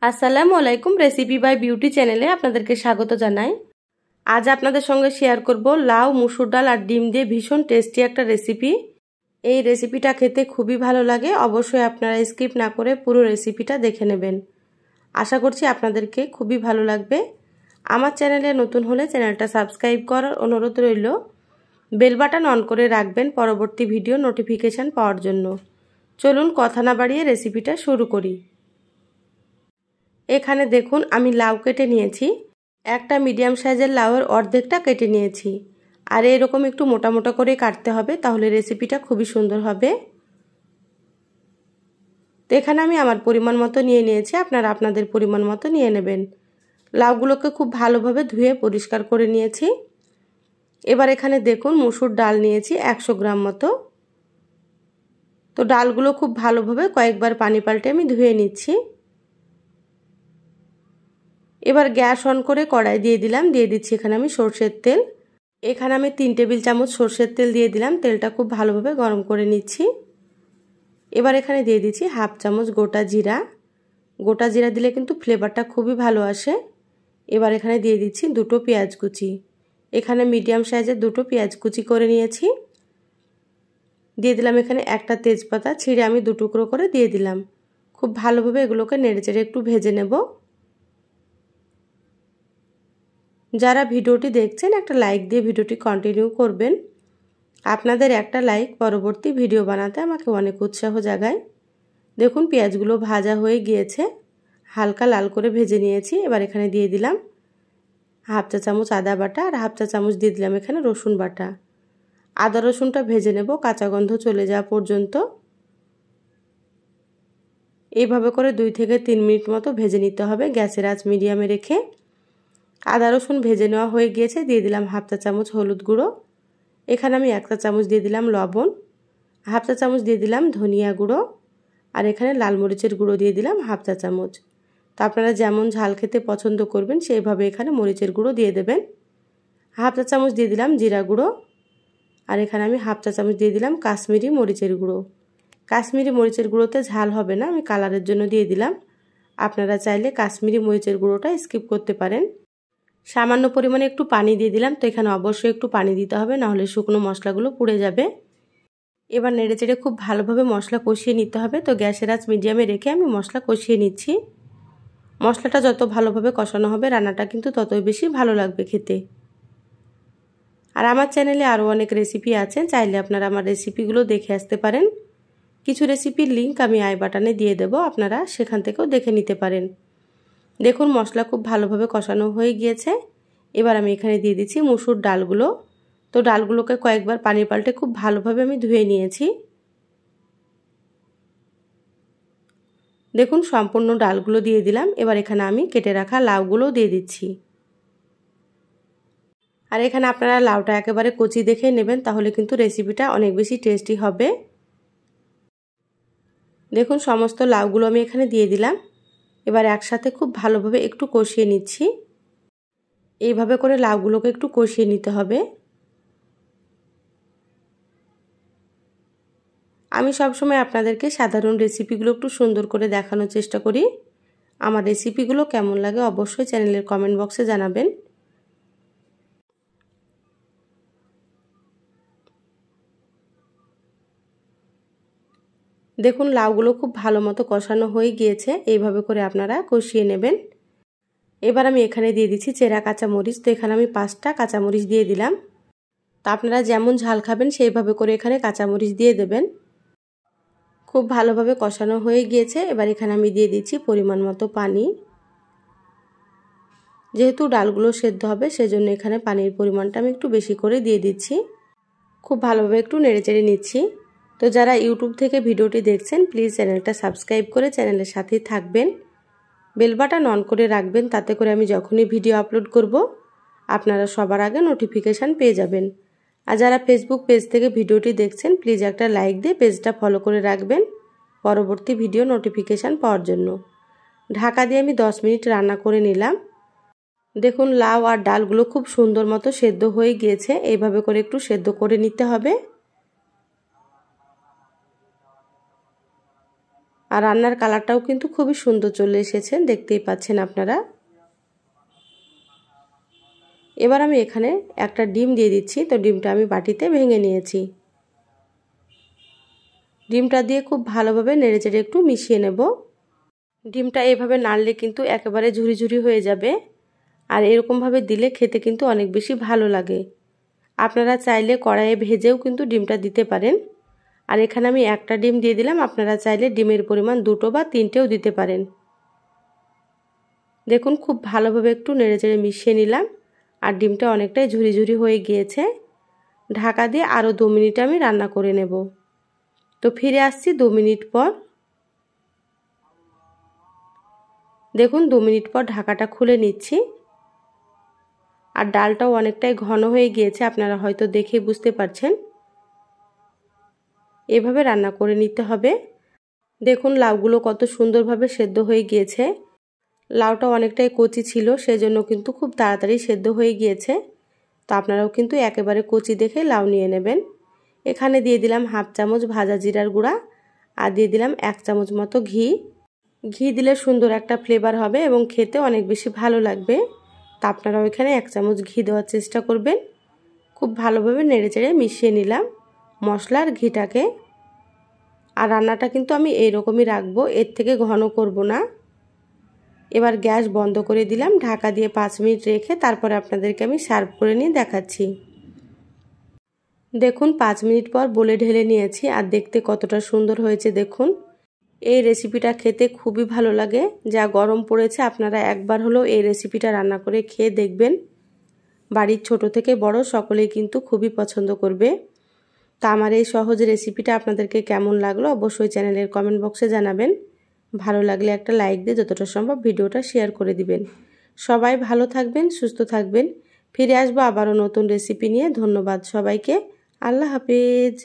আসসালামু আলাইকুম। Recipe by beauty চ্যানেলে আপনাদেরকে স্বাগত জানাই। আজ আপনাদের সঙ্গে শেয়ার করব লাউ, মুসুর ডাল আর ডিম দিয়ে ভীষণ টেস্টি একটা রেসিপি। এই রেসিপিটা খেতে খুবই ভালো লাগে। অবশ্যই আপনারা স্কিপ না করে পুরো রেসিপিটা দেখে নেবেন। আশা করছি আপনাদেরকে খুবই ভালো লাগবে। আমার চ্যানেলে নতুন হলে চ্যানেলটা সাবস্ক্রাইব করার অনুরোধ রইল। বেল বাটন অন করে রাখবেন পরবর্তী ভিডিও নোটিফিকেশান পাওয়ার জন্য। চলুন কথা না বাড়িয়ে রেসিপিটা শুরু করি। এখানে দেখুন আমি লাউ কেটে নিয়েছি। একটা মিডিয়াম সাইজের লাউয়ের অর্ধেকটা কেটে নিয়েছি। আর এরকম একটু মোটা মোটা করে কাটতে হবে, তাহলে রেসিপিটা খুবই সুন্দর হবে। তো এখানে আমি আমার পরিমাণ মতো নিয়ে নিয়েছি, আপনারা আপনাদের পরিমাণ মতো নিয়ে নেবেন। লাউগুলোকে খুব ভালোভাবে ধুয়ে পরিষ্কার করে নিয়েছি। এবার এখানে দেখুন মুসুর ডাল নিয়েছি 100 গ্রাম মতো। তো ডালগুলো খুব ভালোভাবে কয়েকবার পানি পাল্টে আমি ধুয়ে নিচ্ছি। এবার গ্যাস অন করে কড়াই দিয়ে দিচ্ছি এখানে আমি সরষের তেল। এখানে আমি 3 টেবিল চামচ সরষের তেল দিয়ে দিলাম। তেলটা খুব ভালোভাবে গরম করে নিচ্ছি। এবার এখানে দিয়ে দিচ্ছি হাফ চামচ গোটা জিরা। গোটা জিরা দিলে কিন্তু ফ্লেভারটা খুবই ভালো আসে। এবার এখানে দিয়ে দিচ্ছি দুটো পেঁয়াজ কুচি। এখানে মিডিয়াম সাইজের দুটো পেঁয়াজ কুচি করে নিয়েছি। দিয়ে দিলাম এখানে একটা তেজপাতা ছিঁড়ে আমি 2 টুকরো করে দিয়ে দিলাম। খুব ভালোভাবে এগুলোকে নেড়েচেড়ে একটু ভেজে নেব। যারা ভিডিওটি দেখছেন একটা লাইক দিয়ে ভিডিওটি কন্টিনিউ করবেন। আপনাদের একটা লাইক পরবর্তী ভিডিও বানাতে আমাকে অনেক উৎসাহ জাগায়। দেখুন পেঁয়াজগুলো ভাজা হয়ে গিয়েছে, হালকা লাল করে ভেজে নিয়েছি। এবার এখানে দিয়ে দিলাম হাফ চা চামচ আদা বাটা আর হাফ চা চামচ দিয়ে দিলাম এখানে রসুন বাটা। আদা রসুনটা ভেজে নেব কাঁচা গন্ধ চলে যাওয়া পর্যন্ত। এইভাবে করে 2 থেকে 3 মিনিট মতো ভেজে নিতে হবে, গ্যাসের আঁচ মিডিয়ামে রেখে। আদা রসুন ভেজে নেওয়া হয়ে গিয়েছে। দিয়ে দিলাম হাফ চা চামচ হলুদ গুঁড়ো। এখানে আমি 1 চা চামচ দিয়ে দিলাম লবণ। হাফ চা চামচ দিয়ে দিলাম ধনিয়া গুঁড়ো। আর এখানে লাল মরিচের গুঁড়ো দিয়ে দিলাম হাফ চা চামচ। তো আপনারা যেমন ঝাল খেতে পছন্দ করবেন সেইভাবে এখানে মরিচের গুঁড়ো দিয়ে দেবেন। হাফ চা চামচ দিয়ে দিলাম জিরা গুঁড়ো। আর এখানে আমি হাফ চা চামচ দিয়ে দিলাম কাশ্মীরি মরিচের গুঁড়ো। কাশ্মীরি মরিচের গুঁড়োতে ঝাল হবে না, আমি কালারের জন্য দিয়ে দিলাম। আপনারা চাইলে কাশ্মীরি মরিচের গুঁড়োটা স্কিপ করতে পারেন। সামান্য পরিমাণে একটু পানি দিয়ে দিলাম। তো এখানে অবশ্যই একটু পানি দিতে হবে, নাহলে শুকনো মশলাগুলো পুড়ে যাবে। এবার নেড়েচেড়ে খুব ভালোভাবে মশলা কষিয়ে নিতে হবে। তো গ্যাসের আঁচ মিডিয়ামে রেখে আমি মশলা কষিয়ে নিচ্ছি। মশলাটা যত ভালোভাবে কষানো হবে রান্নাটা কিন্তু ততই বেশি ভালো লাগবে খেতে। আর আমার চ্যানেলে আরও অনেক রেসিপি আছে, চাইলে আপনারা আমার রেসিপিগুলো দেখে আসতে পারেন। কিছু রেসিপির লিঙ্ক আমি আই বাটনে দিয়ে দেব, আপনারা সেখান থেকেও দেখে নিতে পারেন। দেখুন মশলা খুব ভালোভাবে কষানো হয়ে গিয়েছে। এবার আমি এখানে দিয়ে দিচ্ছি মুসুর ডালগুলো। তো ডালগুলোকে কয়েকবার পানি পাল্টে খুব ভালোভাবে আমি ধুয়ে নিয়েছি। দেখুন সম্পূর্ণ ডালগুলো দিয়ে দিলাম। এবার এখানে আমি কেটে রাখা লাউগুলো দিয়ে দিচ্ছি। আর এখানে আপনারা লাউটা একেবারে কচি দেখে নেবেন, তাহলে কিন্তু রেসিপিটা অনেক বেশি টেস্টি হবে। দেখুন সমস্ত লাউগুলো আমি এখানে দিয়ে দিলাম। এবার একসাথে খুব ভালোভাবে একটু কষিয়ে নিচ্ছি। এইভাবে করে লাউগুলোকে একটু কষিয়ে নিতে হবে। আমি সবসময় আপনাদেরকে সাধারণ রেসিপিগুলো একটু সুন্দর করে দেখানোর চেষ্টা করি। আমার রেসিপিগুলো কেমন লাগে অবশ্যই চ্যানেলের কমেন্ট বক্সে জানাবেন। দেখুন লাউগুলো খুব ভালো মতো কষানো হয়ে গিয়েছে। এইভাবে করে আপনারা কষিয়ে নেবেন। এবার আমি এখানে দিয়ে দিচ্ছি চেরা কাঁচামরিচ। তো এখানে আমি 5টা কাঁচামরিচ দিয়ে দিলাম। তো আপনারা যেমন ঝাল খাবেন সেইভাবে করে এখানে কাঁচামরিচ দিয়ে দেবেন। খুব ভালোভাবে কষানো হয়ে গিয়েছে। এবার এখানে আমি দিয়ে দিচ্ছি পরিমাণ মতো পানি। যেহেতু ডালগুলো সেদ্ধ হবে সেজন্য এখানে পানির পরিমাণটা আমি একটু বেশি করে দিয়ে দিচ্ছি। খুব ভালোভাবে একটু নেড়েচেড়ে নিচ্ছি। তো যারা ইউটিউব থেকে ভিডিওটি দেখছেন প্লিজ চ্যানেলটা সাবস্ক্রাইব করে চ্যানেলের সাথেই থাকবেন। বেল বাটন অন করে রাখবেন, তাতে করে আমি যখনই ভিডিও আপলোড করব আপনারা সবার আগে নোটিফিকেশান পেয়ে যাবেন। আর যারা ফেসবুক পেজ থেকে ভিডিওটি দেখছেন প্লিজ একটা লাইক দিয়ে পেজটা ফলো করে রাখবেন পরবর্তী ভিডিও নোটিফিকেশান পাওয়ার জন্য। ঢাকা দিয়ে আমি 10 মিনিট রান্না করে নিলাম। দেখুন লাউ আর ডালগুলো খুব সুন্দর মতো সেদ্ধ হয়ে গিয়েছে। এইভাবে করে একটু সেদ্ধ করে নিতে হবে। আর রান্নার কালারটাও কিন্তু খুবই সুন্দর চলে এসেছে, দেখতেই পাচ্ছেন আপনারা। এবার আমি এখানে একটা ডিম দিয়ে দিচ্ছি। তো ডিমটা আমি বাটিতে ভেঙে নিয়েছি। ডিমটা দিয়ে খুব ভালোভাবে নেড়েচেড়ে একটু মিশিয়ে নেব। ডিমটা এভাবে নাড়লে কিন্তু একেবারে ঝুরি ঝুরি হয়ে যাবে, আর এরকমভাবে দিলে খেতে কিন্তু অনেক বেশি ভালো লাগে। আপনারা চাইলে কড়াইয়ে ভেজেও কিন্তু ডিমটা দিতে পারেন। আর এখানে আমি একটা ডিম দিয়ে দিলাম, আপনারা চাইলে ডিমের পরিমাণ 2টো বা 3টেও দিতে পারেন। দেখুন খুব ভালোভাবে একটু নেড়েচেড়ে মিশিয়ে নিলাম, আর ডিমটা অনেকটাই ঝুরি ঝুরি হয়ে গিয়েছে। ঢাকা দিয়ে আরও 2 মিনিট আমি রান্না করে নেব। তো ফিরে আসছি 2 মিনিট পর। দেখুন 2 মিনিট পর ঢাকাটা খুলে নিচ্ছি। আর ডালটাও অনেকটাই ঘন হয়ে গিয়েছে, আপনারা হয়তো দেখেই বুঝতে পারছেন। এভাবে রান্না করে নিতে হবে। দেখুন লাউগুলো কত সুন্দরভাবে সেদ্ধ হয়ে গিয়েছে। লাউটা অনেকটাই কচি ছিল, সেজন্য কিন্তু খুব তাড়াতাড়ি সেদ্ধ হয়ে গিয়েছে। তো আপনারাও কিন্তু একেবারে কচি দেখে লাউ নিয়ে নেবেন। এখানে দিয়ে দিলাম হাফ চামচ ভাজা জিরার গুঁড়া, আর দিয়ে দিলাম 1 চামচ মতো ঘি। ঘি দিলে সুন্দর একটা ফ্লেভার হবে এবং খেতে অনেক বেশি ভালো লাগবে। তা আপনারাও এখানে 1 চামচ ঘি দেওয়ার চেষ্টা করবেন। খুব ভালোভাবে নেড়েচেড়ে মিশিয়ে নিলাম মশলার ঘিটাকে। আর রান্নাটা কিন্তু আমি এইরকমই রাখবো, এর থেকে ঘন করব না। এবার গ্যাস বন্ধ করে দিলাম, ঢাকা দিয়ে 5 মিনিট রেখে তারপরে আপনাদেরকে আমি সার্ভ করে নিয়ে দেখাচ্ছি। দেখুন 5 মিনিট পর বলে ঢেলে নিয়েছি, আর দেখতে কতটা সুন্দর হয়েছে দেখুন। এই রেসিপিটা খেতে খুবই ভালো লাগে। যা গরম পড়েছে, আপনারা একবার হলেও এই রেসিপিটা রান্না করে খেয়ে দেখবেন। বাড়ির ছোট থেকে বড় সকলেই কিন্তু খুবই পছন্দ করবে। তা আমার এই সহজ রেসিপিটা আপনাদেরকে কেমন লাগলো অবশ্যই চ্যানেলের কমেন্ট বক্সে জানাবেন। ভালো লাগলে একটা লাইক দিয়ে যতটা সম্ভব ভিডিওটা শেয়ার করে দিবেন। সবাই ভালো থাকবেন, সুস্থ থাকবেন। ফিরে আসবো আবারও নতুন রেসিপি নিয়ে। ধন্যবাদ সবাইকে। আল্লাহ হাফেজ।